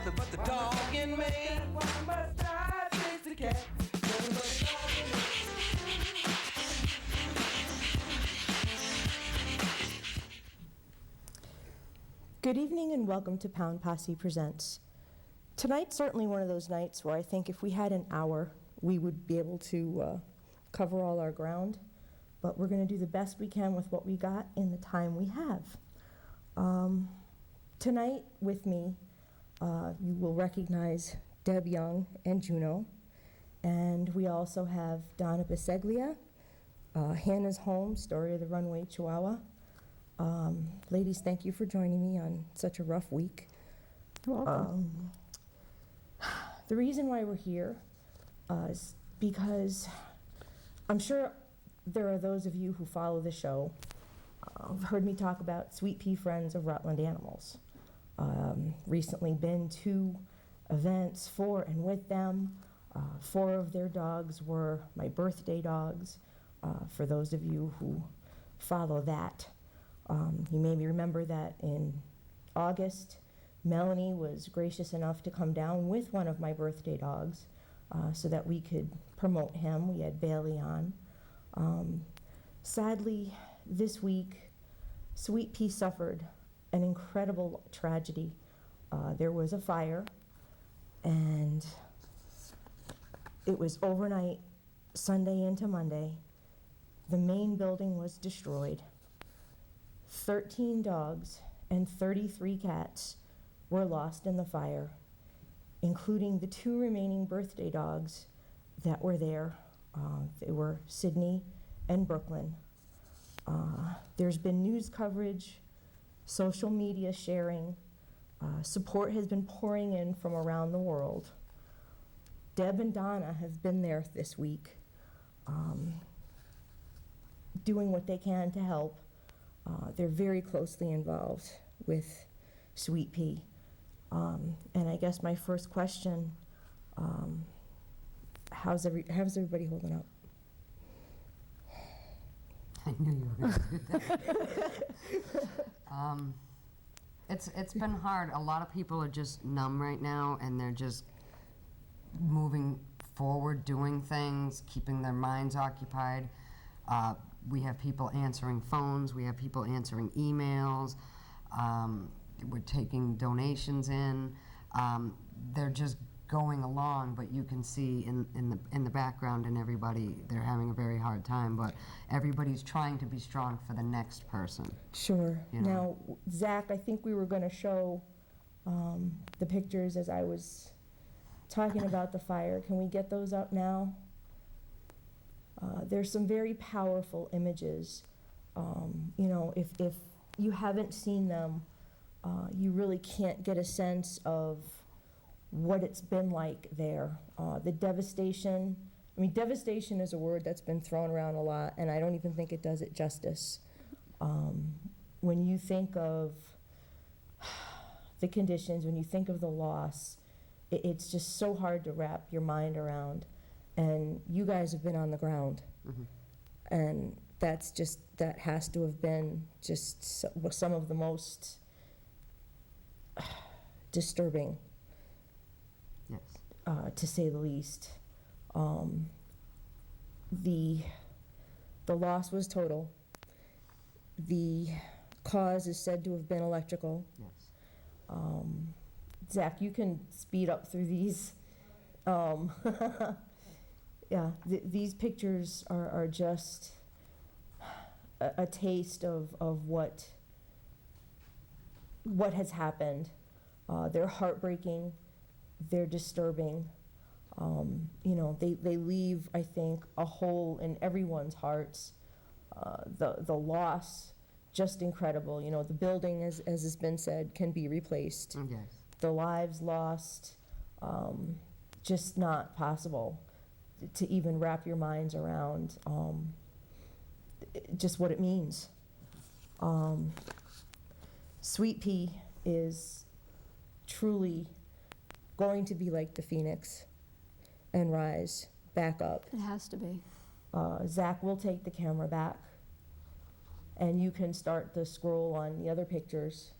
nothing but the dog in me. Why must I chase the cat? Good evening and welcome to Posse Presents. Tonight's certainly one of those nights where I think if we had an hour, we would be able to cover all our ground, but we're going to do the best we can with what we got in the time we have. Tonight with me, you will recognize Deb Young and Juno, and we also have Donna Bisceglia, Hanna's Home, Story of the Runway, Chihuahua. Ladies, thank you for joining me on such a rough week. You're welcome. The reason why we're here is because I'm sure there are those of you who follow the show who've heard me talk about Sweetpea Friends of Rutland Animals. Recently been to events for and with them. 4 of their dogs were my birthday dogs, for those of you who follow that. You maybe remember that in August, Melanie was gracious enough to come down with one of my birthday dogs so that we could promote him. We had Bailey on. Sadly, this week, Sweetpea suffered an incredible tragedy. There was a fire, and it was overnight, Sunday into Monday. The main building was destroyed. 13 dogs and 33 cats were lost in the fire, including the 2 remaining birthday dogs that were there. They were Sydney and Brooklyn. There's been news coverage, social media sharing. Support has been pouring in from around the world. Deb and Donna have been there this week, doing what they can to help. They're very closely involved with Sweetpea. And I guess my first question, how's everybody holding up? I knew you were going to do that. It's been hard. A lot of people are just numb right now, and they're just moving forward, doing things, keeping their minds occupied. We have people answering phones. We have people answering emails. We're taking donations in. They're just going along, but you can see in the background and everybody, they're having a very hard time, but everybody's trying to be strong for the next person. Sure. You know? Now, Zach, I think we were going to show the pictures as I was talking about the fire. Can we get those up now? There's some very powerful images. You know, if you haven't seen them, you really can't get a sense of what it's been like there. The devastation, I mean, devastation is a word that's been thrown around a lot, and I don't even think it does it justice. When you think of the conditions, when you think of the loss, it's just so hard to wrap your mind around. And you guys have been on the ground. Mm-hmm. And that has to have been just some of the most disturbing, yes, to say the least. The loss was total. The cause is said to have been electrical. Yes. Zach, you can speed up through these. Yeah, these pictures are just a taste of what has happened. They're heartbreaking. They're disturbing. You know, they leave, I think, a hole in everyone's hearts. The loss, just incredible. You know, the building, as has been said, can be replaced. Yes. The lives lost, just not possible to even wrap your minds around just what it means. Sweetpea is truly going to be like the phoenix and rise back up. It has to be. Zach will take the camera back, and you can start the scroll on the other pictures.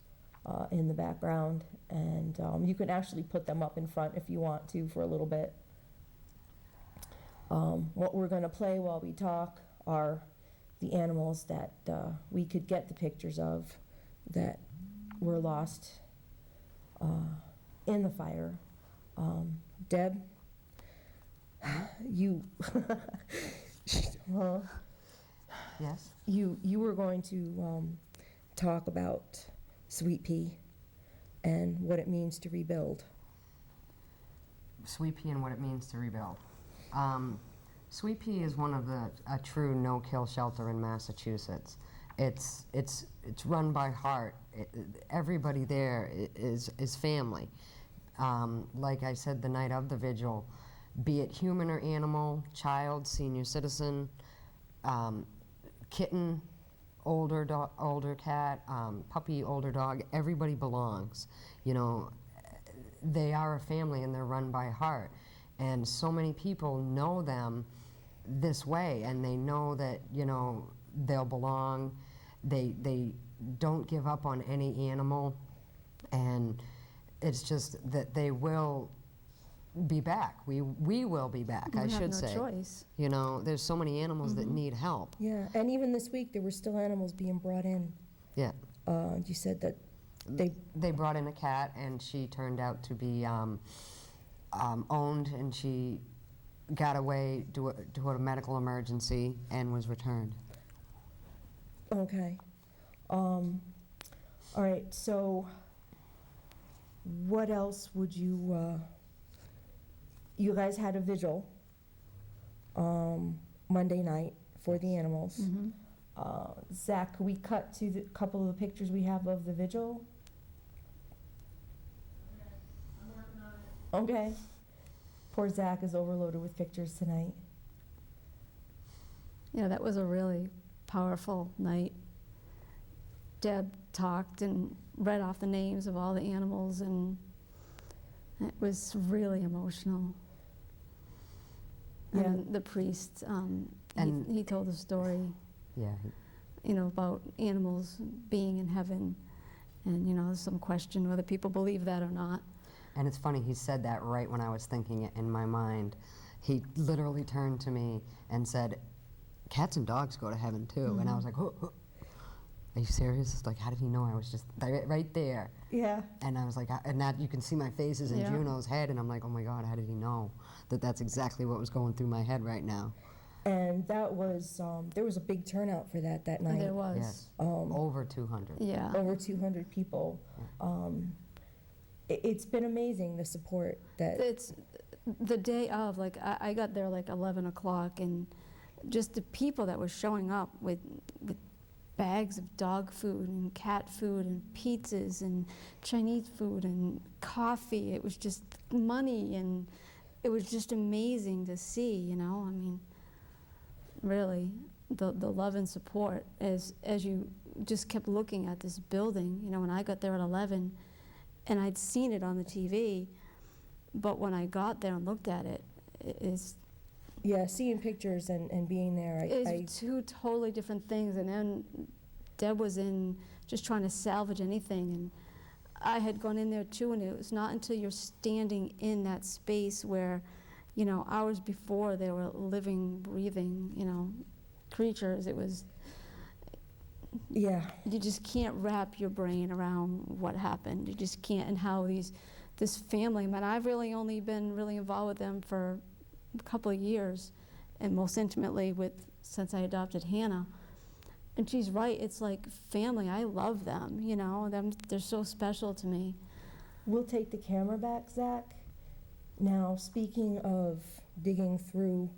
in the background. And you can actually put them up in front if you want to for a little bit. What we're going to play while we talk are the animals that we could get the pictures of that were lost in the fire. Deb, you, Yes? you were going to talk about Sweetpea and what it means to rebuild. Sweetpea and what it means to rebuild. Sweetpea is one of a true no-kill shelter in Massachusetts. It's run by heart. Everybody there is family. Like I said the night of the vigil, be it human or animal, child, senior citizen, kitten, older cat, puppy, older dog, everybody belongs. You know, they are a family and they're run by heart. And so many people know them this way, and they know that, you know, they'll belong. They don't give up on any animal, and it's just that they will be back. We will be back, I should say. We have no choice. You know, there's so many animals that need help. Yeah, and even this week there were still animals being brought in. Yeah. You said that They brought in a cat, and she turned out to be owned, and she got away to a medical emergency and was returned. Okay. All right, so what else would you, you guys had a vigil Monday night for the animals. Zach, could we cut to the couple of the pictures we have of the vigil? Okay. Poor Zach is overloaded with pictures tonight. Yeah, that was a really powerful night. Deb talked and read off the names of all the animals, and it was really emotional. Yeah. And the priest, he told a story, Yeah. you know, about animals being in heaven, and, you know, there's some question whether people believe that or not. And it's funny, he said that right when I was thinking it in my mind. He literally turned to me and said, cats and dogs go to heaven too. And I was like, oh, are you serious? It's like, how did he know? I was just right there. Yeah. And I was like, and now you can see my faces in Yeah. Juno's head, and I'm like, oh my God, how did he know that that's exactly what was going through my head right now? And that was, there was a big turnout for that night. There was. Yes, over 200. Yeah. Over 200 people. It's been amazing, the support that... It's the day of, like, I got there like 11 o'clock, and just the people that were showing up with bags of dog food and cat food and pizzas and Chinese food and coffee. It was just money, and it was just amazing to see, you know? I mean, really, the love and support as you just kept looking at this building. You know, when I got there at 11, and I'd seen it on the TV, but when I got there and looked at it, it's... Yeah, seeing pictures and being there, It's two totally different things. And then Deb was in just trying to salvage anything, and I had gone in there too, and it was not until you're standing in that space where, you know, hours before they were living, breathing, you know, creatures. It was... Yeah. You just can't wrap your brain around what happened. You just can't, and how this family, man, I've really only been really involved with them for a couple of years, and most intimately since I adopted Hanna. And she's right, it's like family. I love them, you know, they're so special to me. We'll take the camera back, Zach. Now, speaking of digging through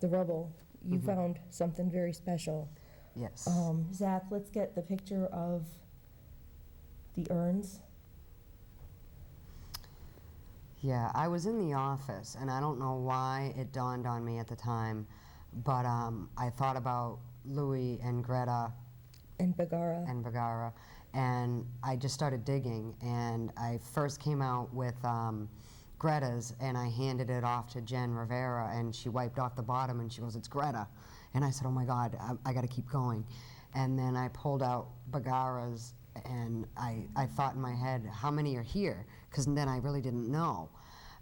the rubble, you found something very special. Yes. Zach, let's get the picture of the urns. Yeah, I was in the office, and I don't know why it dawned on me at the time, but I thought about Louie and Greta And Bagara. And I just started digging, and I first came out with Greta's, and I handed it off to Jen Rivera, and she wiped off the bottom, and she goes, it's Greta. And I said, oh my God, I got to keep going. And then I pulled out Bagara's, And I thought in my head, how many are here? Because then I really didn't know.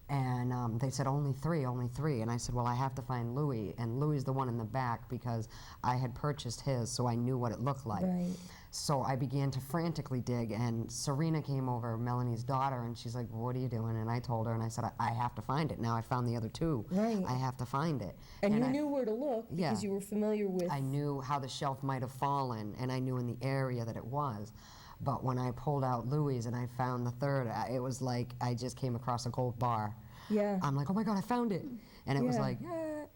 And they said, only three. And I said, well, I have to find Louis. And Louis is the one in the back because I had purchased his, so I knew what it looked like. Right. So I began to frantically dig, and Serena came over, Melanie's daughter, and she's like, what are you doing? And I told her, and I said, I have to find it. Now I found the other two. Right. I have to find it. And you I knew where to look because Yeah. you were familiar with... I knew how the shelf might have fallen, and I knew in the area that it was. But when I pulled out Louis and I found the third, it was like I just came across a gold bar. Yeah. I'm like, oh my God, I found it. And it was Yeah. like,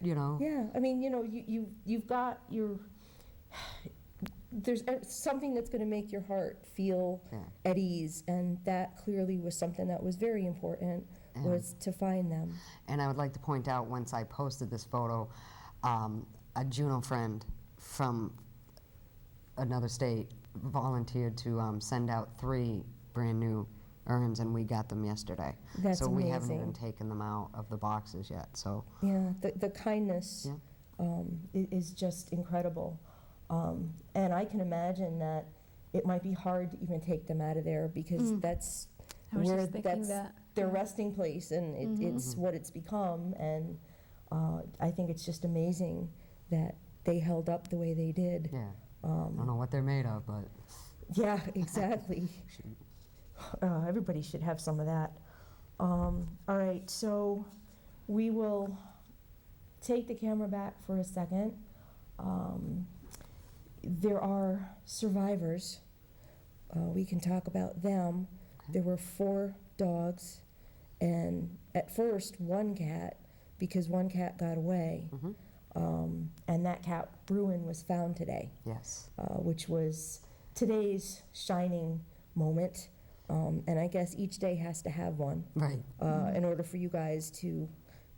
you know. Yeah, I mean, you know, you've got your... There's something that's going to make your heart feel at ease, and that clearly was something that was very important, was to find them. And I would like to point out, once I posted this photo, a Juno friend from another state volunteered to send out 3 brand new urns, and we got them yesterday. That's so we haven't amazing. even taken them out of the boxes yet. So Yeah, the kindness is just incredible. And I can imagine that it might be hard to even take them out of there because that's I was where just thinking that's that. their resting place, and it's what it's become. And I think it's just amazing that they held up the way they did. yeah, I don't know what they're made of, but Yeah, exactly. Everybody should have some of that. All right, so we will take the camera back for a second. There are survivors. We can talk about them. Okay. There were 4 dogs, and at first 1 cat, because 1 cat got away. And that cat, Bruin, was found today, yes. which was today's shining moment. And I guess each day has to have one Right. in order for you guys to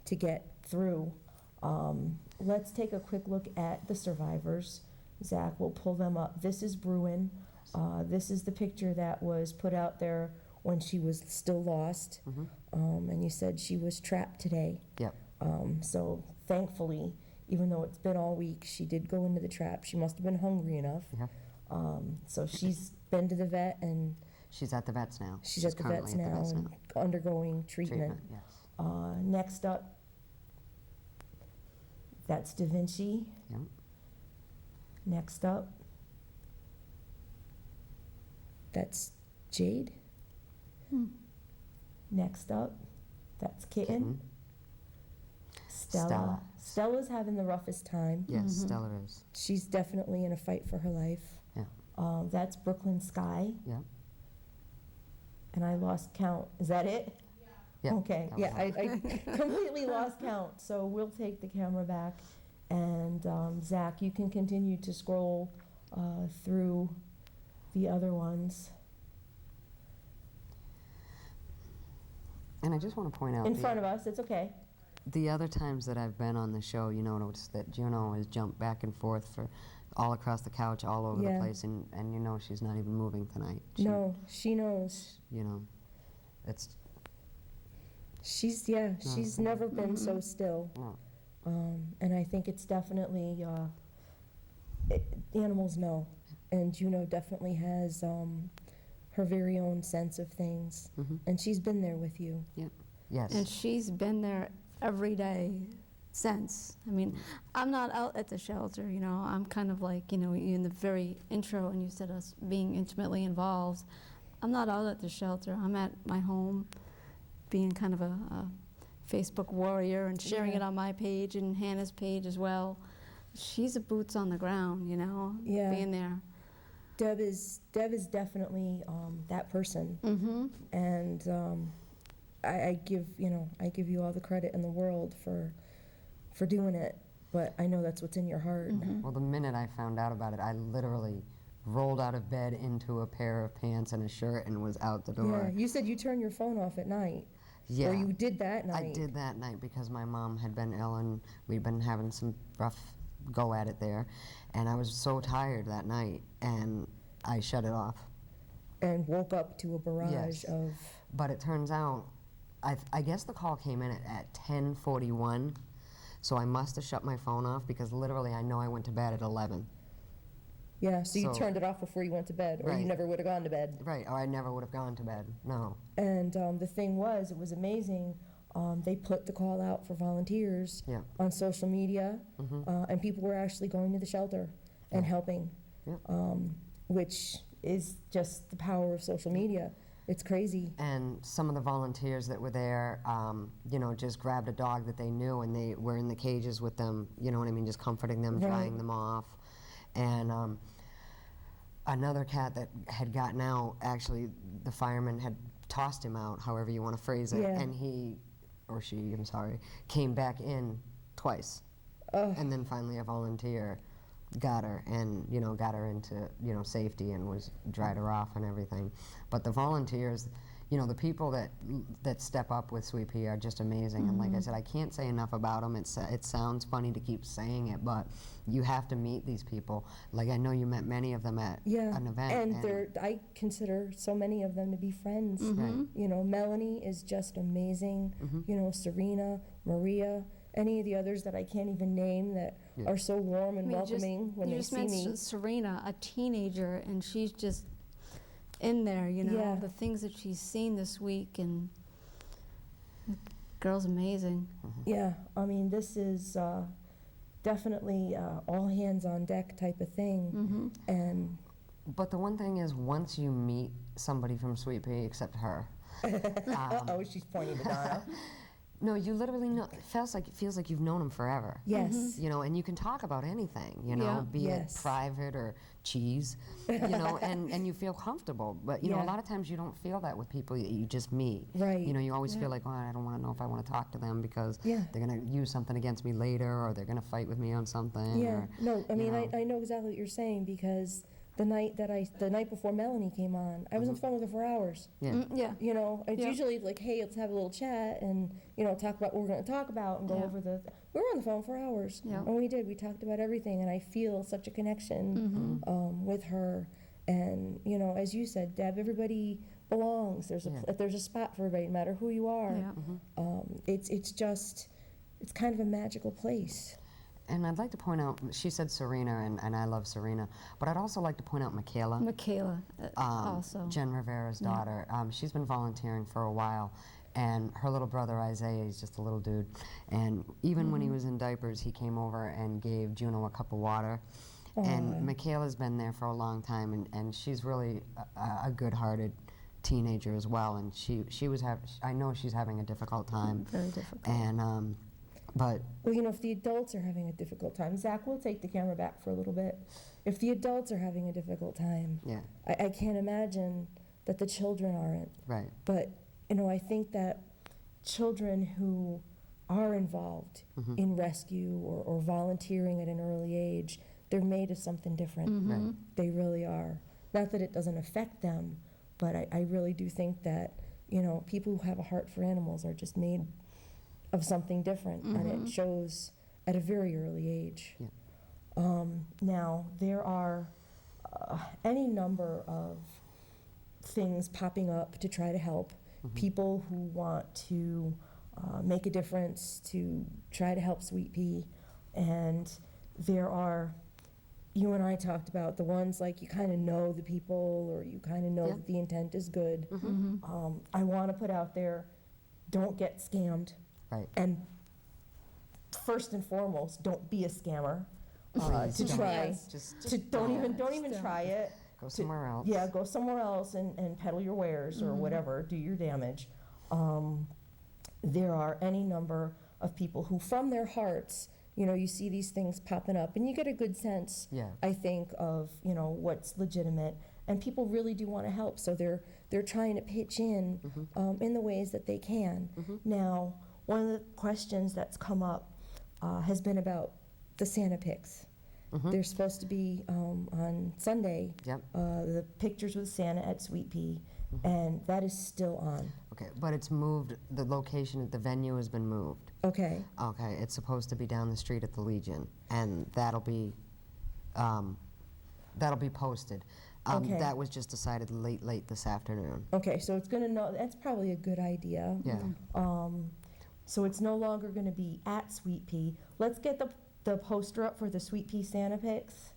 get through. Let's take a quick look at the survivors. Zach will pull them up. This is Bruin. This is the picture that was put out there when she was still lost. And you said she was trapped today. Yep. So thankfully, even though it's been all week, she did go into the trap. She must have been hungry enough. Yeah. So she's been to the vet, and She's at the vet's now. she's at the vet's currently at the now vet's and undergoing treatment. Yes. Next up, that's Da Vinci. Yep. Next up, that's Jade. Next up, that's Kitten. Kitten. Stella. Stella's having the roughest time. Yes, Stella is. She's definitely in a fight for her life. Yeah. That's Brooklyn Sky. Yep. And I lost count. Is that it? Yep. Okay, that yeah, was I completely lost count. So we'll take the camera back. And Zach, you can continue to scroll through the other ones. And I just want to point out In front of us, it's okay. the other times that I've been on the show, you notice that Juno has jumped back and forth for all across the couch, all over Yeah. the place, and you know she's not even moving tonight. She, No, she knows. You know, it's She's never been so still. no. And I think it's definitely, animals know. And Juno definitely has her very own sense of things. And she's been there with you. Yes. And she's been there every day since. I mean, I'm not out at the shelter, you know. I'm kind of like, you know, in the very intro, and you said us being intimately involved. I'm not out at the shelter. I'm at my home, being kind of a Facebook warrior and sharing it on my page and Hannah's page as well. She's a boots on the ground, you know, Yeah. being there. Deb is definitely that person. And I give you all the credit in the world for doing it. But I know that's what's in your heart. Well, the minute I found out about it, I literally rolled out of bed into a pair of pants and a shirt and was out the door. Yeah, you said you turn your phone off at night. Yeah. Or you did that night. I did that night because my mom had been ill and we'd been having some rough go at it there. And I was so tired that night and I shut it off. And woke up to a barrage Yes. of... But it turns out, I guess the call came in at 10:41, so I must have shut my phone off because literally I know I went to bed at 11. Yeah, so you turned it off before you went to bed, or you Right. never would have gone to bed. Right, or I never would have gone to bed, no. And the thing was, it was amazing. They put the call out for volunteers Yeah. on social media, and people were actually going to the shelter and helping, Yeah. which is just the power of social media. It's crazy. And some of the volunteers that were there, you know, just grabbed a dog that they knew, and they were in the cages with them, you know what I mean, just comforting them, Right. drying them off. And another cat that had gotten out, actually, the fireman had tossed him out, however you want to phrase it, Yeah. and he, or she, I'm sorry, came back in twice. Ugh. And then finally a volunteer got her and, you know, got her into, you know, safety and dried her off and everything. But the volunteers, you know, the people that step up with Sweetpea are just amazing. And like I said, I can't say enough about them. It sounds funny to keep saying it, but you have to meet these people. Like, I know you met many of them at an event. And I consider so many of them to be friends. Right. You know, Melanie is just amazing. You know, Serena, Maria, any of the others that I can't even name that are so warm and welcoming when you they just see mentioned me. Serena, a teenager, and she's just in there, you know, Yeah. the things that she's seen this week, and the girl's amazing. Yeah, I mean, this is definitely all hands on deck type of thing. And But the one thing is, once you meet somebody from Sweetpea, except her, oh, she's pointing to Donna. no, you literally know. It feels like you've known them forever. Yes. You know, and you can talk about anything. You know, Yeah. be Yes. it private or cheese. You know, and you feel comfortable. But you know, Yeah. a lot of times you don't feel that with people you just meet. Right. You know, you always feel like, oh, I don't want to know if I want to talk to them because Yeah. they're gonna use something against me later, or they're gonna fight with me on something. Yeah, Or, no, I you mean, know. I know exactly what you're saying, because the night before Melanie came on, I was on the phone with her for hours. Yeah. Yeah. You know, it's Yeah. usually like, hey, let's have a little chat and, you know, talk about what we're going to talk about and go Yeah. over we were on the phone for hours. Yeah. And we did. We talked about everything, and I feel such a connection with her. And, you know, as you said, Deb, everybody belongs. There's a spot for everybody, no matter who you are. Yeah. It's kind of a magical place. And I'd like to point out, she said Serena, and I love Serena, but I'd also like to point out Michaela. Michaela, also. Jen Rivera's daughter. She's been volunteering for a while, and her little brother Isaiah is just a little dude. And even when he was in diapers, he came over and gave Juno a cup of water. And Michaela's been there for a long time, and she's really a good-hearted teenager as well. And I know she's having a difficult time. Very difficult. And but Well, you know, if the adults are having a difficult time, Zach, we'll take the camera back for a little bit. If the adults are having a difficult time, yeah, I can't imagine that the children aren't. right, But, you know, I think that children who are involved in rescue or volunteering at an early age, they're made of something different. right. They really are. Not that it doesn't affect them, but I really do think that, you know, people who have a heart for animals are just made of something different, and it shows at a very early age. Yeah. Now, there are any number of things popping up to try to help people who want to make a difference, to try to help Sweetpea. And there are, you and I talked about the ones like you kind of know the people, or you kind of know that the intent is good. I want to put out there, don't get scammed. Right. And first and foremost, don't be a scammer. Please To don't. try, Just don't even try it. go somewhere else. Yeah, go somewhere else and peddle your wares or whatever, do your damage. There are any number of people who, from their hearts, you know, you see these things popping up, and you get a good sense, Yeah. I think, of, you know, what's legitimate, and people really do want to help, so they're trying to pitch in the ways that they can. Now, one of the questions that's come up has been about the Santa pics. They're supposed to be on Sunday, Yep. the pictures with Santa at Sweetpea, and that is still on. Okay, but it's moved. The location, the venue has been moved. Okay, Okay, it's supposed to be down the street at the Legion, and that'll be posted. Okay. That was just decided late this afternoon. okay, so it's gonna know, that's probably a good idea. Yeah. So it's no longer gonna be at Sweetpea. Let's get the poster up for the Sweetpea Santa pics.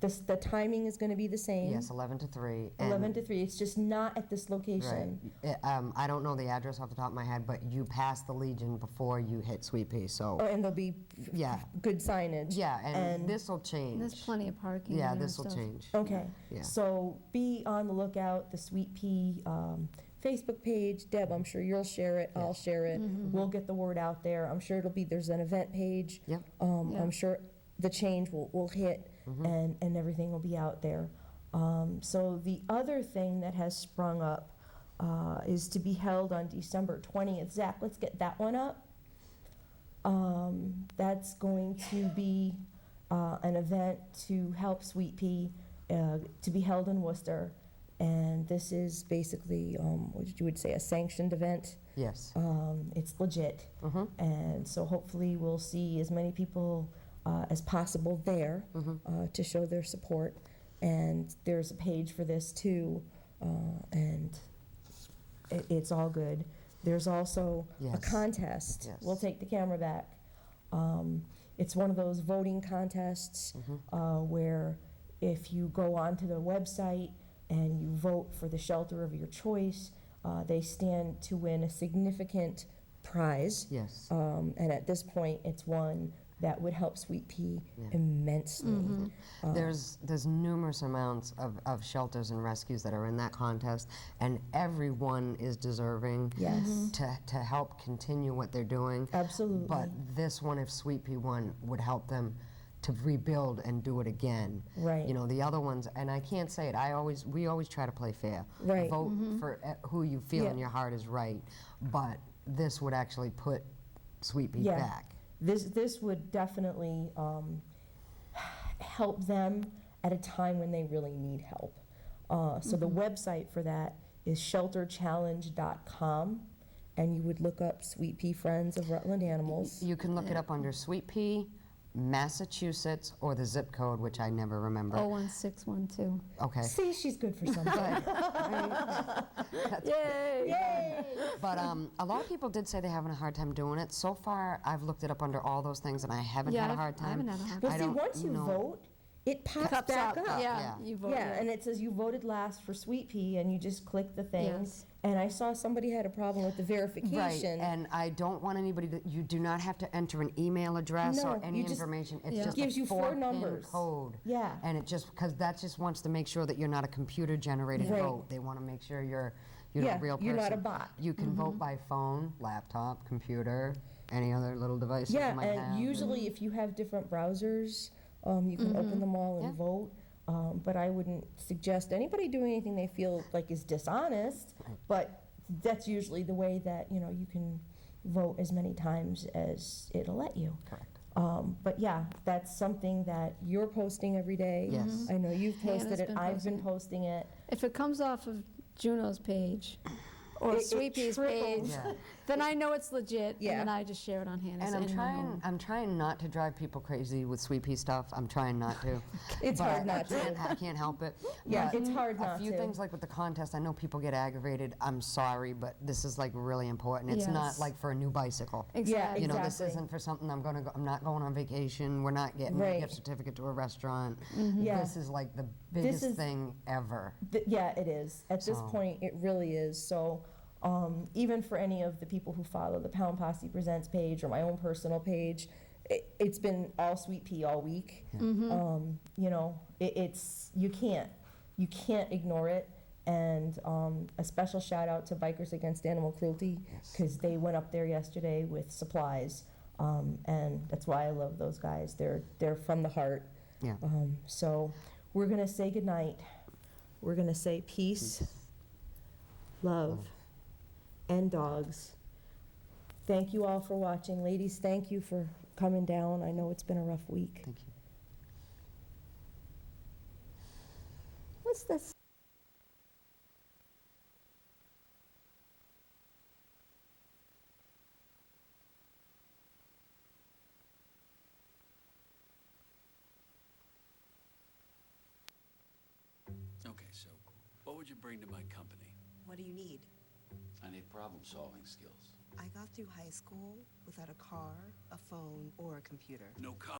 the timing is going to be the same. Yes, 11 to 3. and- 11 to 3. It's just not at this location. Right. I don't know the address off the top of my head, but you pass the Legion before you hit Sweetpea, so, Oh, and there'll be yeah. good signage. Yeah, and this will change. There's plenty of parking. Yeah, there and this will stuff. change. Okay. Yeah. So be on the lookout. The Sweetpea Facebook page. Deb, I'm sure you'll share it. I'll share it. We'll get the word out there. I'm sure there's an event page. Yep. Yeah. I'm sure the change will hit and everything will be out there. So the other thing that has sprung up is to be held on December 20th. Zach, let's get that one up. That's going to be an event to help Sweetpea to be held in Worcester. And this is basically, what you would say, a sanctioned event. Yes. It's legit. Mhm. And so hopefully we'll see as many people as possible there to show their support. And there's a page for this too, and it's all good. There's also a Yes. contest. Yes. We'll take the camera back. It's one of those voting contests where if you go onto the website and you vote for the shelter of your choice, they stand to win a significant prize. Yes. And at this point, it's one that would help Sweetpea Yeah. immensely. There's numerous amounts of shelters and rescues that are in that contest, and everyone is deserving Yes. to help continue what they're doing. Absolutely. But this one, if Sweetpea won, would help them to rebuild and do it again. Right. You know, the other ones, and I can't say it, we always try to play fair. Right. Vote for who you feel in Yeah. your heart is right, but this would actually put Sweetpea Yeah. back. This would definitely help them at a time when they really need help. So the website for that is shelterchallenge.com, and you would look up Sweetpea Friends of Rutland Animals. You can look it up under Sweetpea, Massachusetts, or the zip code, which I never remember. 01612. Okay. See, she's good for something. Yay! But a lot of people did say they're having a hard time doing it. So far, I've looked it up under all those things, and I haven't Yeah, had a hard I haven't time. had a hard Well, time. see, don't once you know. vote, it pops Cups back up. up. Yeah, Yeah. you vote. Yeah, and it says you voted last for Sweetpea, and you just click the thing. Yes. And I saw somebody had a problem with the Right, verification. and I don't want anybody to, you do not have to enter an email address or No, any you just- information. It's Yeah. just Gives a you four 4-pin numbers. code. Yeah. And it just, because that just wants to make sure that you're not a computer-generated Right. vote. They want to make sure you're a Yeah, real person. you're not a bot. You can vote by phone, laptop, computer, any other little devices you Yeah, might have. and usually if you have different browsers, you can open them all and Yeah. vote. But I wouldn't suggest anybody doing anything they feel like is dishonest. But that's usually the way that you can vote as many times as it'll let you. Correct. But yeah, that's something that you're posting every day. Yes. I know you've Hannah's posted it. been I've posting been posting it. If it comes off of Juno's page or It Sweetpea's trickles. page, Yeah. then I know it's legit, Yeah. and then I just share it on Hannah's. And my I'm trying not to drive people crazy with Sweetpea stuff. I'm trying not to. It's But hard not to. I can't help it. Yeah, But it's hard a not few to. things like with the contest, I know people get aggravated. I'm sorry, but this is like really important. It's not Yes. like for a new bicycle. Exactly. You know, this Exactly. isn't for something I'm not going on vacation. We're not getting Right. a gift certificate to a restaurant. Yeah. This is like the biggest is- thing ever. Yeah, it is. At this So- point, it really is. So even for any of the people who follow the Pound Posse Presents page or my own personal page, it's been all Sweetpea all week. It's you can't ignore it. And a special shout out to Bikers Against Animal Cruelty, because they went up there yesterday with supplies, and that's why I love those guys. They're from the heart. Yeah. So we're gonna say goodnight. We're gonna say peace, love, and dogs. Thank you all for watching. Ladies, thank you for coming down. I know it's been a rough week. Thank you. What's this? Okay, so what would you bring to my company? What do you need? I need problem-solving skills. I got through high school without a car, a phone, or a computer. No